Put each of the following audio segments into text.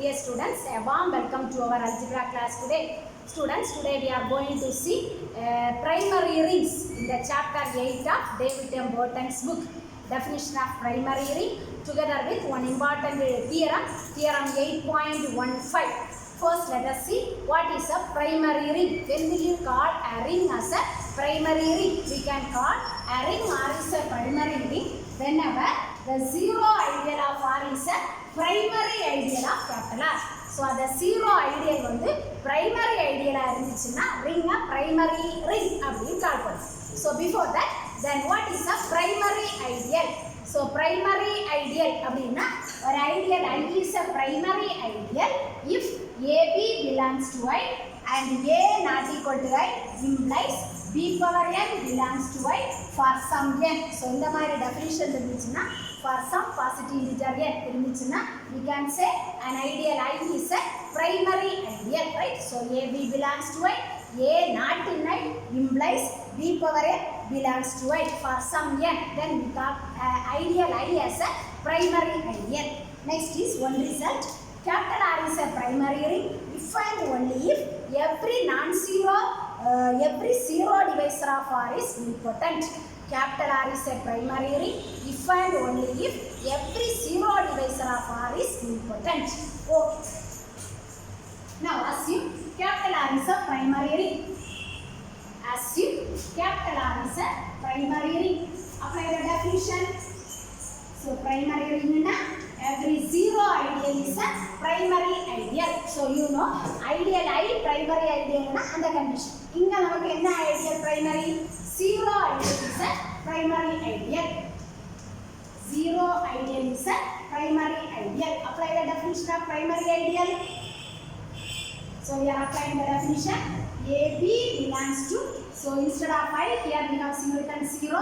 Dear students, a warm welcome to our algebra class today. Students, today we are going to see primary rings in the chapter 8 of David M. Burton's book. Definition of primary ring together with one important theorem, theorem 8.15. First, let us see what is a primary ring. When will you call a ring as a primary ring? We can call a ring R is a primary ring whenever the zero ideal of R is a primary ideal of capital R. So, the zero ideal வந்து primary ideal இருந்துச்சுன்னா ring a primary ring அப்படின்னு கால் பண்ணும். So, before that, then what is a primary ideal? So, primary ideal அப்படின்னா ஒரு ideal I is a primary ideal if AB belongs to I and A not equal to I implies B power n belongs to I for some n. So, இந்த மாதிரி definition இருந்துச்சுன்னா for some positive integer n இருந்துச்சுன்னா we can say an ideal I is a primary ideal, right? So, AB belongs to I, A not in I implies B power n belongs to I for some n. Then we call ideal I as a primary ideal. Next is one result. Capital R is a primary ring if and only if every non-zero, every zero divisor of R is nilpotent. Capital R is a primary ring if and only if every zero divisor of R is nilpotent. Okay. Now assume capital R is a primary ring. Assume capital R is a primary ring. Apply the definition. So primary ring na every zero ideal is a primary ideal. So you know ideal I primary ideal na and the condition. Inga namakku enna ideal primary? Zero ideal is a primary ideal. Zero ideal is a primary ideal. Apply the definition of primary ideal. So we are applying the definition. AB belongs to, so instead of I here we have singleton 0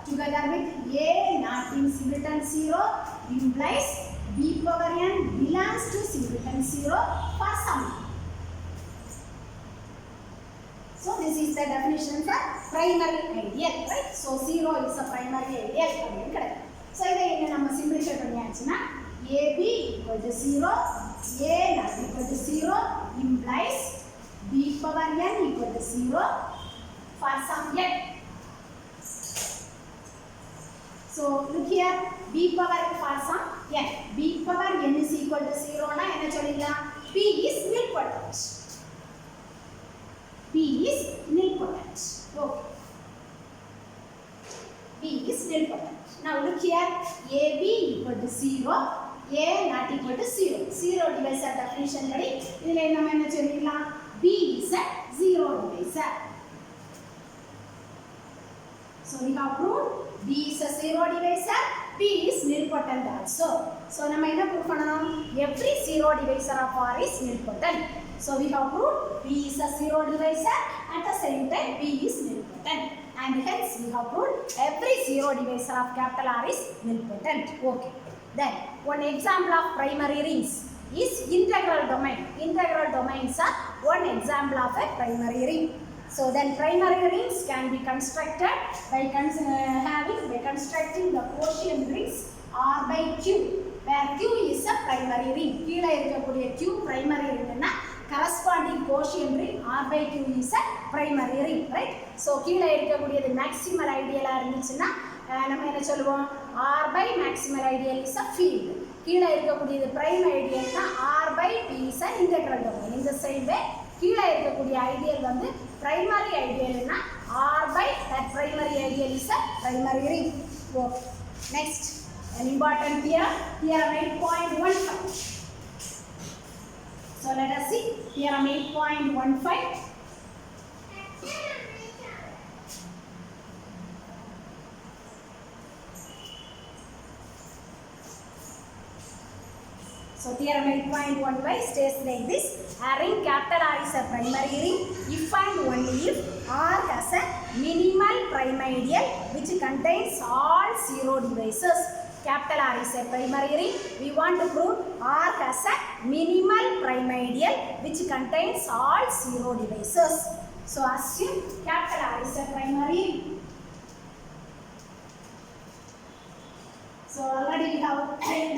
together with A not in singleton 0 implies B power n belongs to singleton 0 for some. So this is the definition for primary ideal, right? So 0 is a primary ideal. So இதை நம்ம simplify பண்ணியாச்சுன்னா AB equal to 0, A not equal to 0 implies B power n equal to 0 for some n. So look here, B power for some n. B power n is equal to 0 na என்ன சொல்லிடலாம்? P is nilpotent. P is nilpotent. Okay. P is nilpotent. Now look here, AB equal to 0, A not equal to 0. 0 divisor definition படி இதிலே நம்ம என்ன சொல்லிடலாம்? B is a 0 divisor. So we have proved B is a 0 divisor, P is nilpotent also. So நம்ம என்ன prove பண்ணணும்? Every 0 divisor of R is nilpotent. So we have proved B is a 0 divisor, at the same time B is nilpotent. And hence we have proved every 0 divisor of capital R is nilpotent. Okay. Then one example of primary rings is integral domain. Integral domains are one example of a primary ring. So then primary rings can be constructed by constructing the quotient rings R by Q, where Q is a primary ring. கீழ இருக்கக்கூடிய Q primary ring னா corresponding quotient ring R by Q is a primary ring, right? So கீழ இருக்கக்கூடியது maximal ideal இருந்துச்சுன்னா நம்ம என்ன சொல்லுவோம்? R by maximal ideal is a field. கீழ இருக்கக்கூடியது prime ideal னா R by P is an integral domain. In the same way கீழ இருக்கக்கூடிய ideal வந்து primary ideal னா R by that primary ideal is a primary ring. Okay. Next, an important theorem, theorem 8.15. So let us see theorem 8.15. So theorem 8.15 states like this: a ring capital R is a primary ring if and only if R has a minimal prime ideal which contains all zero divisors. Capital R is a primary ring. We want to prove R has a minimal prime ideal which contains all zero divisors. So assume capital R is a primary ring. So already we have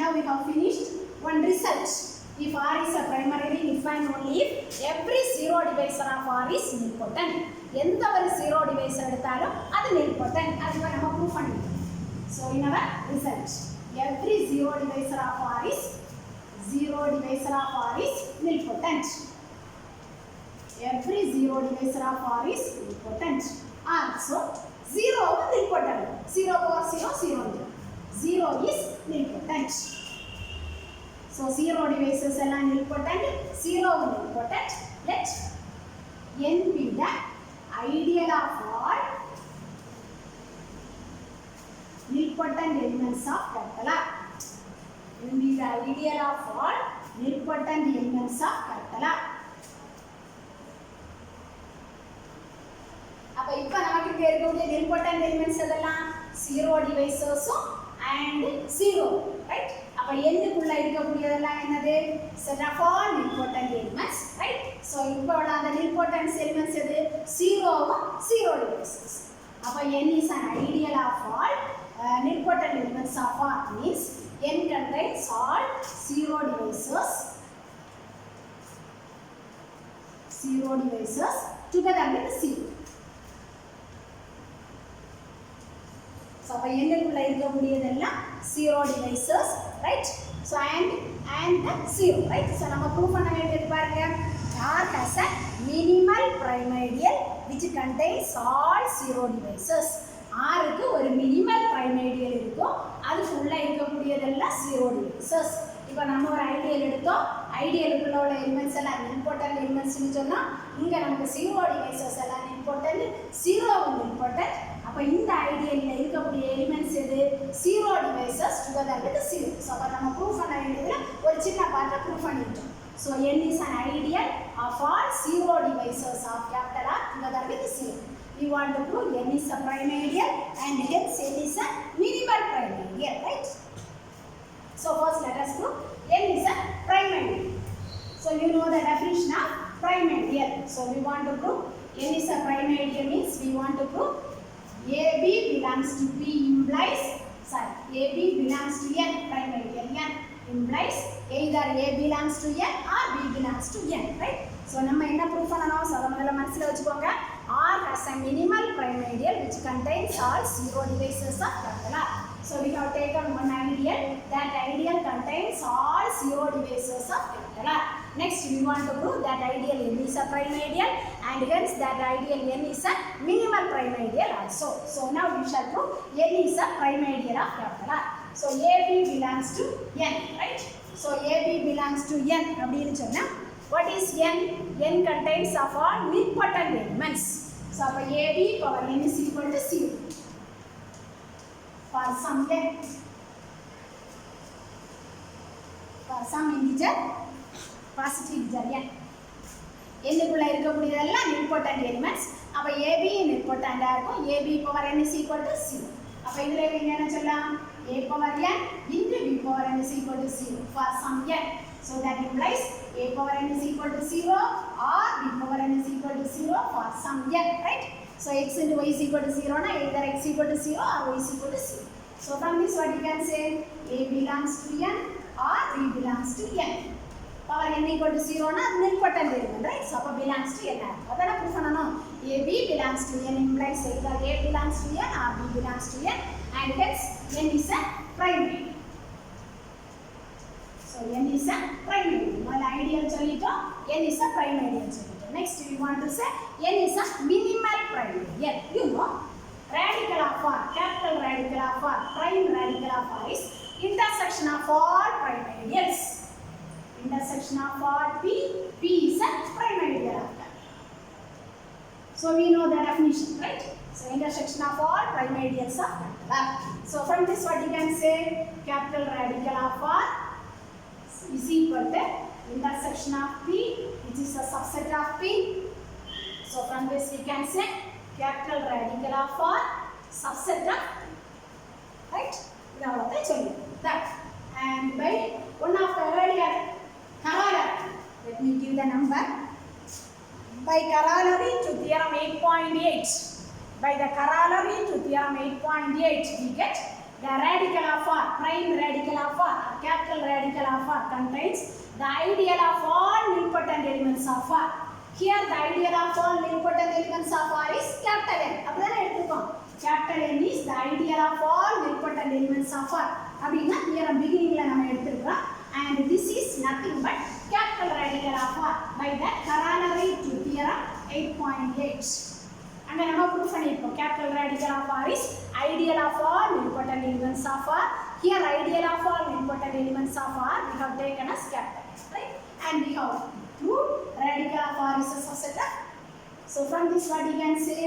now we have finished one result. If R is a primary ring, if and only if every zero divisor of R is nilpotent. எந்த ஒரு zero divisor எடுத்தாலும் அது nilpotent. அது நம்ம proof பண்ணிட்டோம். So in our result, every zero divisor of R is nilpotent. Every zero divisor of R is nilpotent. So 0 is nilpotent. 0 power 0, 0. 0 is nilpotent. So 0 divisors are nilpotent. 0 is nilpotent. Let n be the ideal of all nilpotent elements of capital R. N be the ideal of all nilpotent elements of capital R. அப்ப இப்ப நமக்கு இங்க இருக்கக்கூடிய nilpotent elements எதெல்லாம் 0 divisors and 0, right? அப்ப n குள்ள இருக்கக்கூடியதெல்லாம் என்னது? set of all nilpotent elements, right? so இப்போ உள்ள அந்த nilpotent elements எது? 0 0 divisors. அப்ப n is an ideal of all nilpotent elements of R, means n contains all 0 divisors together with 0. So அப்ப n குள்ள இருக்கக்கூடியதெல்லாம் 0 divisors, right? so and 0, right? so நம்ம proof பண்ண வேண்டியது பாருங்க, R has a minimal primordial which contains all 0 divisors. R க்கு ஒரு minimal primordial இருக்கும், அதுக்கு உள்ள இருக்கக்கூடியதெல்லாம் 0 divisors. இப்போ நம்ம ஒரு ஐடியல் எடுத்தோம், ஐடியலுக்குள்ள உள்ள எலிமெண்ட்ஸ் எல்லாம் nilpotent elements னு சொன்னா இங்க நமக்கு 0 divisors எல்லாம் nilpotent, 0 nilpotent. அப்ப இந்த ஐடியல்ல இருக்கக்கூடிய எலிமெண்ட்ஸ் எது? 0 divisors together with 0. சோ அப்ப நம்ம ப்ரூஃப் பண்ண வேண்டியதுல ஒரு சின்ன பார்ட்ட ப்ரூஃப் பண்ணிட்டோம். So n is an ideal of all 0 divisors of capital R together with 0. We want to prove n is a primordial and hence n is a minimal primordial, right? So first let us prove n is a primordial. So you know the definition of primordial. So we want to prove n is a primordial means we want to prove AB belongs to B implies, AB belongs to N, primordial N implies either A belongs to N or B belongs to N, right? So நம்ம என்ன proof பண்ணனும்? So முதல்ல மனசுல வச்சுக்கோங்க, R has a minimal primordial which contains all 0 divisors of capital R. So we have taken one ideal, that ideal contains all 0 divisors of capital R. Next we want to prove that ideal n is a primordial and hence that ideal n is a minimal primordial also. So now we shall prove n is a primordial of capital R. So AB belongs to n, right? So AB belongs to n அப்படினு சொன்னா what is n? n contains of all nilpotent elements. So அப்ப AB power n is equal to 0 for some n, for some integer positive integer n. n குள்ள இருக்கக்கூடியதெல்லாம் nilpotent elements. அப்ப AB nilpotent ஆ இருக்கும். AB power n is equal to 0. அப்ப இதுல நீங்க என்ன சொல்லலாம்? A power n into B power n is equal to 0 for some n. So that implies A power n is equal to 0 or B power n is equal to 0 for some n, right? So x into y is equal to 0 na either x equal to 0 or y is equal to 0. So from this what you can say? A belongs to n or B belongs to n. Power n equal to 0 na nilpotent element, right? So appa belongs to n. Adana proof பண்ணனும். A B belongs to n implies either A belongs to n or B belongs to n and hence n is a primary. So n is a primary. Well ideal சொல்லிட்டோம், n is a primary சொல்லிட்டோம். Next we want to say n is a minimal primordial. You know, radical of R, capital radical of R, prime radical of R is intersection of all primordials. Intersection of all P is a primordial of R. So we know the definition, right? So intersection of all primordials of R. So from this what you can say? Capital radical of R is equal to intersection of P, which is a subset of P. So from this we can say capital radical of R subset of, right? Now that and by one of the earlier corollary, let me give the number. By corollary to theorem 8.8, by the corollary to theorem 8.8 we get the radical of R, prime radical of R, capital radical of R contains the ideal of all nilpotent elements of R. Here the ideal of all nilpotent elements of R is capital N. அப்படினா எடுத்துக்கோம். Capital N is the ideal of all nilpotent elements of R. அப்படினா here beginningல நம்ம எடுத்துக்கிறோம். And this is nothing but capital radical of R by the corollary to theorem 8.8. And நம்ம proof பண்ணிருக்கோம். Capital radical of R is ideal of all nilpotent elements of R. Here ideal of all nilpotent elements of R we have taken as capital, right? And we have proved radical of R is a subset of. So from this what you can say,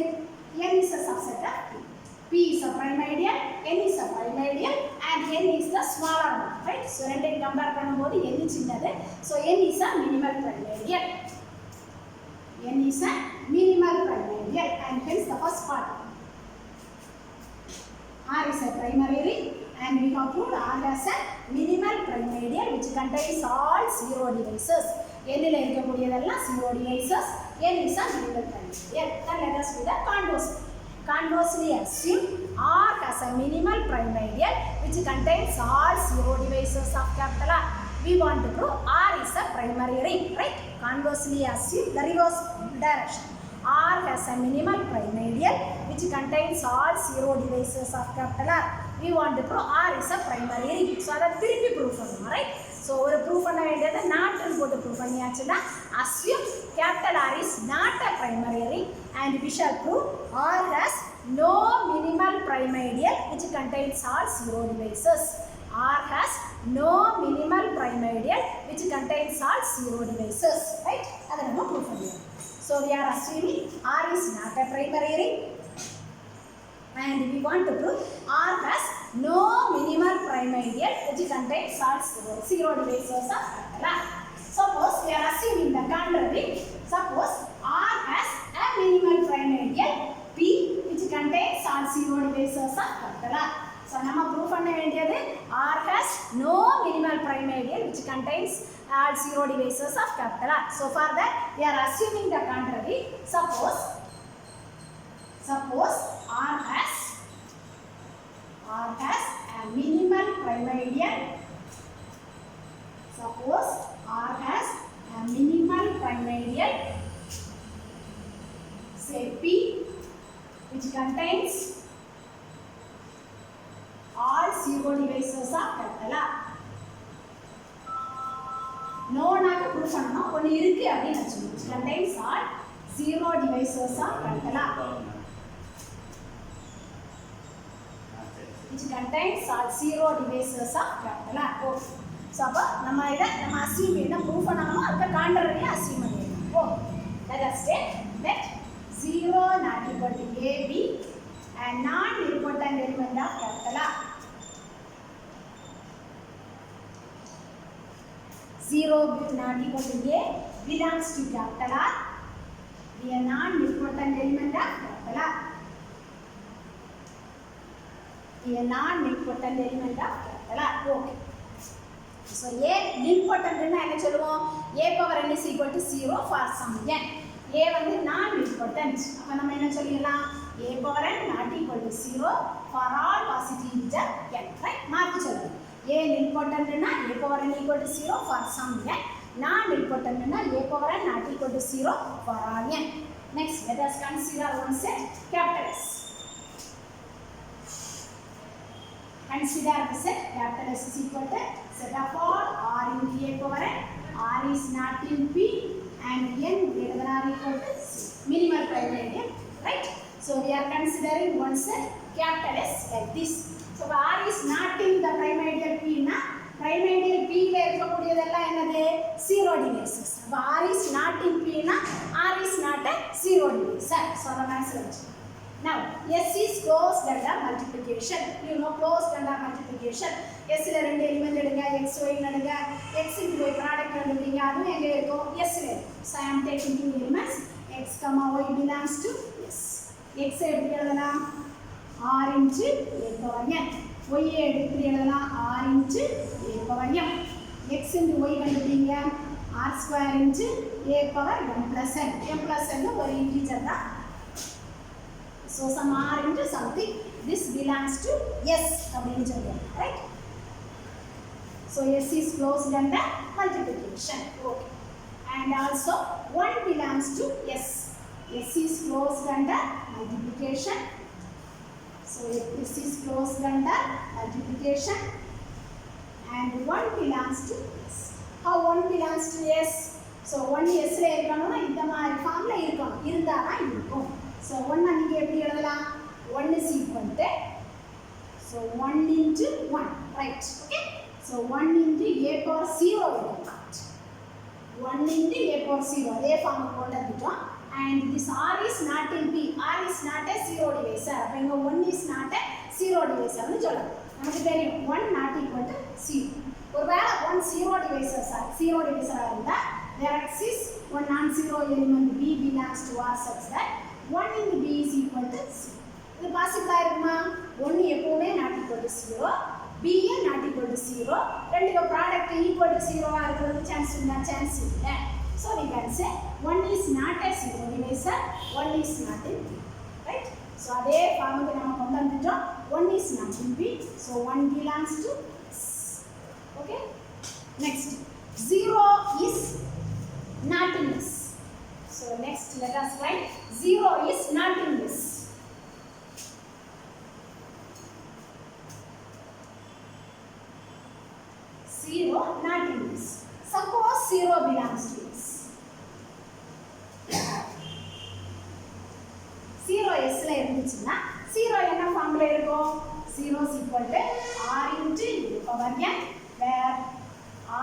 N is a subset of P. P is a prime ideal, N is a prime ideal, and N is the smaller one, right? So ரெண்டையும் compare பண்ணும்போது N சின்னது. So N is a minimal prime ideal. N is a minimal prime ideal, and hence the first part. R is a primary ring, and we have proved R has a minimal prime ideal which contains all zero devices. N ல இருக்கக்கூடியதெல்லாம் zero devices. N is a minimal prime ideal. Then let us do the converse. Conversely, assume R has a minimal prime ideal which contains all zero devices of capital R. We want to prove R is a primary ring, right? Conversely, assume the reverse direction. R has a minimal prime ideal which contains all zero devices of capital R. We want to prove R is a primary ring. So, that திருப்பி proof பண்ணணும், right? So, ஒரு proof பண்ண வேண்டியது not ன்னு போட்டு proof பண்ணியாச்சுன்னா assume capital R is not a primary ring and we shall prove R has no minimal prime ideal which contains all zero devices. R has no minimal prime ideal which contains all zero devices, right? அதை நம்ம proof பண்ணிடுவோம். So, we are assuming R is not a primary ring. And we want to prove R has no minimal prime ideal which contains all zero devices of capital R. Suppose we are assuming the contrary. Suppose R has a minimal prime ideal P which contains all zero devices of capital R. So, நம்ம prove பண்ண வேண்டியது R has no minimal prime ideal which contains all zero devices of capital R. So, for that we are assuming the contrary. Suppose R has a minimal prime ideal. Suppose R has a minimal prime ideal, say P, which contains all zero devices of capital R. No நாங்க proof பண்ணனும். ஒன்னு இருக்கு அப்படி வெச்சுக்கோங்க. Which contains all zero devices of capital R. Which contains all zero devices of capital R. Okay. So, அப்ப நம்ம assume என்ன proof பண்ணனுமோ அதுக்கு contrary assume பண்ணிடலாம். Okay. Let us take that 0 not equal to A, B and non-nilpotent element of capital R. 0 not equal to A belongs to capital R. Be a non-nilpotent element of capital R. Be a non-nilpotent element of capital R. Okay. So, A nilpotent என்ன சொல்லுவோம்? A power n is equal to 0 for some n. A வந்து non-nilpotent. அப்ப நம்ம என்ன சொல்லிடலாம்? A power n not equal to 0 for all positive integer n. Right? மாத்தி சொல்லுவோம். A nilpotent னா A power n equal to 0 for some n. Non-nilpotent னா A power n not equal to 0 for all n. Next, let us consider one set capital S. Consider the set capital S is equal to set of all R into A power n. R is not in P and n greater than or equal to C. Minimal prime ideal, right? So, we are considering one set capital S like this. So, R is not in the prime ideal P na prime ideal P ல இருக்கக்கூடியதெல்லாம் என்னது zero devices. அப்ப R is not in P na R is not a zero device. So, the answer is now S is closed under multiplication. You know closed under multiplication. S ல ரெண்டு element எடுங்க x y எடுங்க x into y product எடுங்க அது எங்க இருக்கும் S ல. So, I am taking two elements x, y belongs to S. X எப்படி எழுதலாம் R into A power n. Y எப்படி எழுதலாம் R into A power m. X into y கண்டுபிடிங்க R square into A power m plus n. m plus n ஒரு integer தான். So, some R into something this belongs to S அப்படின்னு சொல்றோம், right? So S is closed under multiplication. Okay. And also 1 belongs to S. S is closed under multiplication. So S is closed under multiplication. And 1 belongs to S. How 1 belongs to S? So 1 S la irukona indha mari form la irukum irundana irukum. So 1 ninge eppadi eludhalam? 1 is equal to, so 1 into 1, right? Okay. So 1 into a power 0 irukum. 1 into a power 0 அதே form கொண்டு வந்துட்டோம். And this R is not in P. R is not a zero divisor. அப்ப இங்க 1 is not a zero divisor னு சொல்லலாம். நமக்கு தெரியும் 1 not equal to 0. ஒருவேளை 1 zero divisor இருந்தா there exists one non-zero element B belongs to R such that 1 into B is equal to 0. இது பாசிபிளா இருக்குமா? 1 எப்பவுமே not equal to 0, B not equal to 0. ரெண்டுக்கு ப்ராடக்ட் equal to 0 ஆ இருக்கிறது chance உண்டா? Chance இல்ல. So we can say 1 is not a zero divisor, 1 is not in B, right? So அதே ஃபார்முக்கு நாம கொண்டு வந்துட்டோம். 1 is not in B, so 1 belongs to S. Okay? Next, 0 is not in S. So next let us write 0 is not in S. Not in this. Suppose 0 belongs to S. 0 S la irundhuchuna 0 enna form la irukum? 0 is equal to R into e power n, where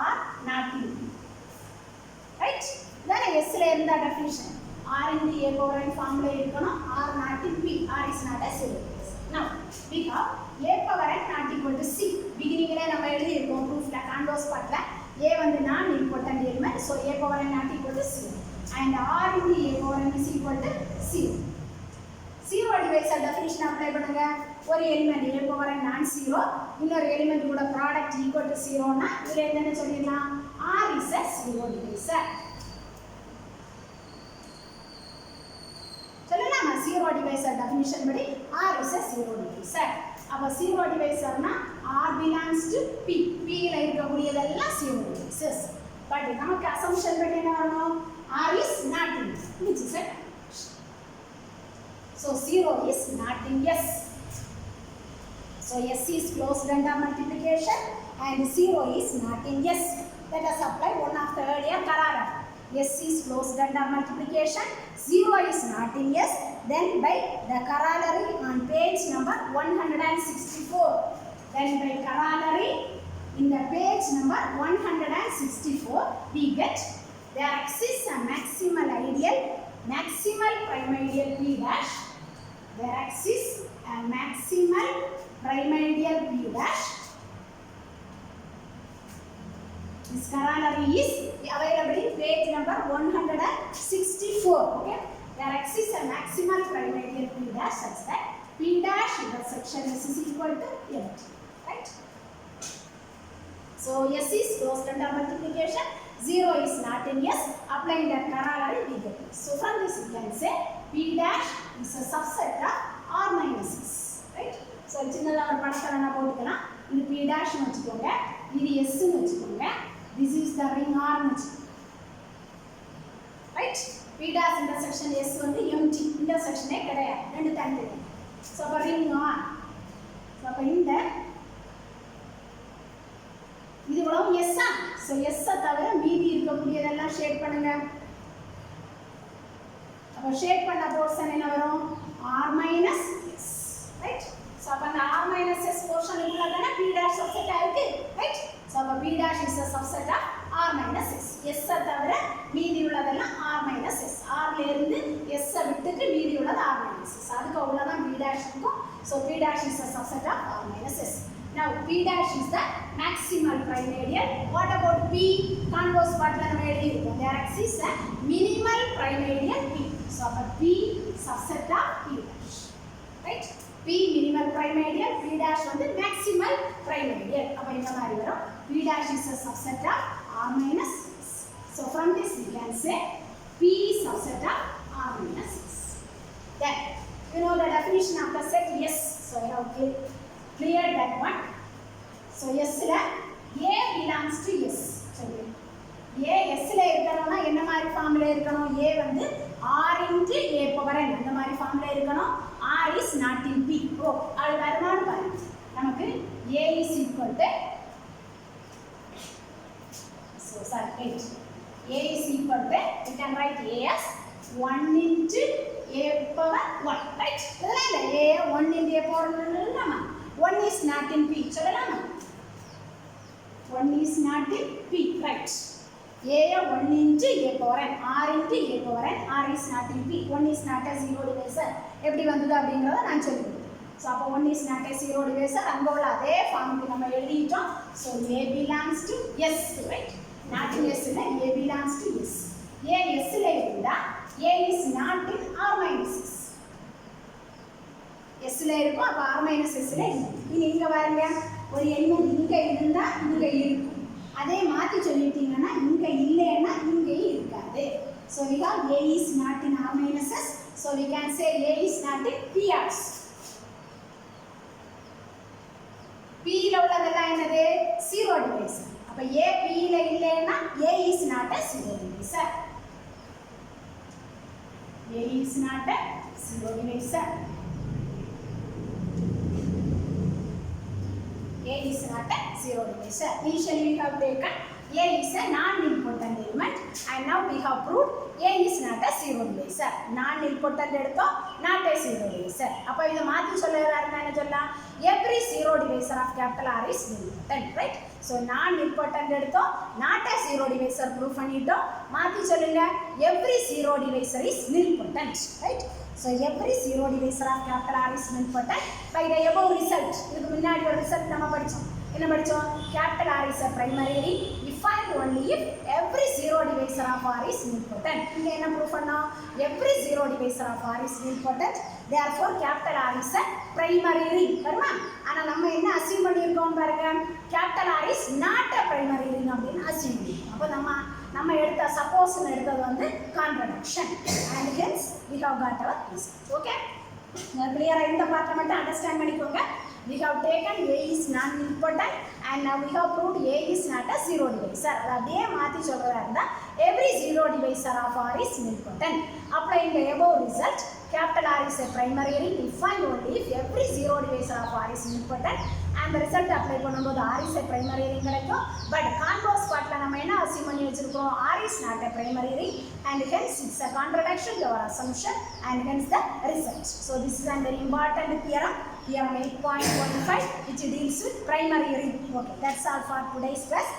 R not in B, right? Then S la irundha definition R into a power n form la irukana, R not in B. R is not a zero. Now we have a power n not equal to C. Beginning la நம்ம எழுதி இருக்கோம் proof la converse part la a வந்து non important element, so a power n not equal to 0, and R into a power n is equal to 0. Zero divisor definition apply பண்ணுங்க. ஒரு element a power n non zero, இன்னொரு element கூட product equal to 0 னா இதுல என்ன சொல்லிடலாம்? R is a zero divisor. சொல்லலாமா? zero divisor definition படி R is a zero divisor. அப்ப zero divisor னா R belongs to P. P ல இருக்கக்கூடியதெல்லாம் zero divisors. But நமக்கு assumption படி என்ன வரணும்? R is not in S, which is a contradiction. So 0 is not in S. So S is closed under multiplication and 0 is not in S. Let us apply one of the earlier paragraph. S is closed under multiplication, 0 is not in S. Then by the corollary on page number 164. Then by corollary in the page number 164, we get there exists a maximal ideal, maximal prime ideal P dash. There exists a maximal prime ideal P dash. This corollary is available in page number 164. Okay, there exists a maximal prime ideal P dash such that P dash intersection S is equal to empty, right? So S is closed under multiplication, 0 is not in S. Applying that corollary we get this. So from this we can say P dash is a subset of R minus S, right? So சின்னதா ஒரு படத்தை வேணா போட்டுக்கலாம். இது P dash னு வெச்சுக்கோங்க, இது S னு வெச்சுக்கோங்க. This is the ring R னு வெச்சுக்கோங்க, right? P dash intersection S வந்து empty, intersection ஏ கிடையாது, ரெண்டு தனித்தனி. So அப்ப ring R. So அப்ப இந்த இது இவ்வளவு S ஆ? So S தவிர மீதி இருக்கக்கூடியதெல்லாம் ஷேட் பண்ணுங்க. அப்ப ஷேட் பண்ண போர்ஷன் என்ன வரும்? R minus S, right? So அப்ப அந்த R minus S போர்ஷன் உள்ளதானே P dash subset இருக்கு, right? So அப்ப P dash is a subset of R minus S. S தவிர மீதி உள்ளதெல்லாம் R minus S. R ல இருந்து S விட்டுட்டு மீதி உள்ளது R minus S. அதுக்கு உள்ளதான் P dash இருக்கும். So P dash is a subset of R minus S. Now P dash is the maximal primordial. What about P? Converse part la nama eludhirukom. There exists a minimal primordial P. So P subset of P dash, right? P minimal primordial, P dash வந்து maximal primordial. அப்ப இந்த மாதிரி வரும். P dash is a subset of R minus S. So from this we can say P subset of R minus S. Then you know the definition of the set S. So I have cleared that one. So S la A belongs to S. சரி A Sல இருக்கணும்னா என்ன மாதிரி ஃபார்ம்ல இருக்கணும்? A வந்து R into A power n அந்த மாதிரி ஃபார்ம்ல இருக்கணும். R is not in P. ஓ அது வருமானு பாருங்க. நமக்கு A is equal to A is equal to, we can write A as 1 into A power 1, right? A 1 into A power 1 1 is not in P. சொல்லலாமா? 1 is not in P, right? A 1 into A power n, R into A power n, R is not in P. 1 is not a zero divisor. எப்படி வந்தது அப்படிங்கறத நான் சொல்லிடுறேன். So அப்ப 1 is not a zero divisor. அங்க உள்ள அதே formula நம்ம எழுதிட்டோம். So A belongs to S, right? Not in S இல்ல, A belongs to S. A S ல இருந்தா A is not in R minus S. S ல இருக்கும், அப்ப R minus S ல இல்லை. இனி இங்க பாருங்க, ஒரு எண்ணம் இங்க இருந்தா இங்க இருக்கும். அதே மாத்தி சொல்லிட்டீங்கன்னா இங்க இல்லைன்னா இங்கேயும் இருக்காது. So we have A is not in R minus S. So we can say A is not in P also. P ல உள்ளதெல்லாம் என்னது? Zero divisor. அப்ப A P ல இல்லைன்னா A is not a zero divisor. A is not a zero divisor. A is not a zero divisor. Initially we have taken A is a non-important element and now we have proved A is not a zero divisor. Non-important எடுத்தோம், not a zero divisor. அப்ப இத மாத்தி சொல்லறதா இருந்தா என்ன சொல்லலாம்? Every zero divisor of capital R is important, right? So non-important எடுத்தோம், not a zero divisor proof பண்ணிட்டோம். மாத்தி சொல்லுங்க, every zero divisor is nilpotent, right? So every zero divisor of capital R is nilpotent by the above result. இதுக்கு முன்னாடி ஒரு result நம்ம படிச்சோம். என்ன படிச்சோம்? Capital R is a primary ring if and only if every zero divisor of R is nilpotent. இங்க என்ன proof பண்ணோம்? Every zero divisor of R is nilpotent. Therefore capital R is a primary ring. வருமா? ஆனா நம்ம என்ன assume பண்ணியிருக்கோம் பாருங்க, capital R is not a primary ring அப்படின்னு அஸ்யூம் பண்ணியிருக்கோம். அப்ப நம்ம எடுத்த சப்போஸ் எடுத்தது வந்து contradiction and hence we have got our result. Okay? கிளியரா இந்த பார்ட்ட மட்டும் அண்டர்ஸ்டாண்ட் பண்ணிக்கோங்க. We have taken A is non-important and now we have proved A is not a zero divisor. அப்படியே மாத்தி சொல்றதா இருந்தா every zero divisor of R is nilpotent. Applying the above result, capital R is a primary ring if and only if every zero divisor of R is nilpotent. And the result apply பண்ணும்போது R is a primary ring கிடைக்கும். But converse partல நம்ம என்ன assume பண்ணி வச்சிருக்கோம்? R is not a primary ring and hence it's a contradiction to our assumption and hence the result. So this is a very important theorem. Theorem 8.15 which deals with primary ring. Okay, that's all for today's class.